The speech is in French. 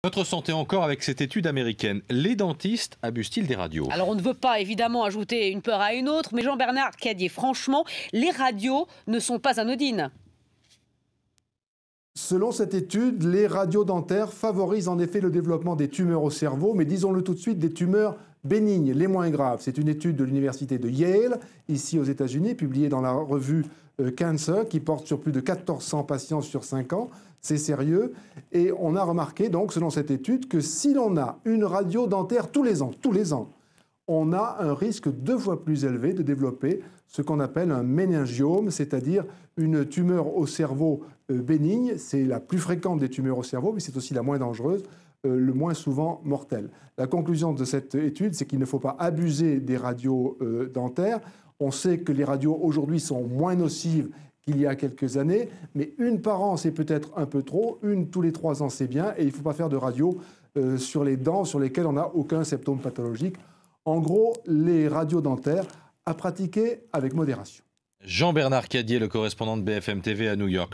Notre santé encore avec cette étude américaine. Les dentistes abusent-ils des radios? Alors on ne veut pas évidemment ajouter une peur à une autre, mais Jean-Bernard Cadier, franchement, les radios ne sont pas anodines. Selon cette étude, les radios dentaires favorisent en effet le développement des tumeurs au cerveau, mais disons-le tout de suite, des tumeurs bénignes, les moins graves. C'est une étude de l'université de Yale, ici aux États-Unis, publiée dans la revue Cancer, qui porte sur plus de 1400 patients sur 5 ans. C'est sérieux. Et on a remarqué, donc, selon cette étude, que si l'on a une radio dentaire tous les ans, on a un risque 2 fois plus élevé de développer ce qu'on appelle un méningiome, c'est-à-dire une tumeur au cerveau bénigne. C'est la plus fréquente des tumeurs au cerveau, mais c'est aussi la moins dangereuse, le moins souvent mortelle. La conclusion de cette étude, c'est qu'il ne faut pas abuser des radios dentaires. On sait que les radios aujourd'hui sont moins nocives qu'il y a quelques années, mais une par an, c'est peut-être un peu trop. Une tous les 3 ans, c'est bien. Et il ne faut pas faire de radio sur les dents sur lesquelles on n'a aucun symptôme pathologique. En gros, les radios dentaires à pratiquer avec modération. Jean-Bernard Cadier, le correspondant de BFM TV à New York.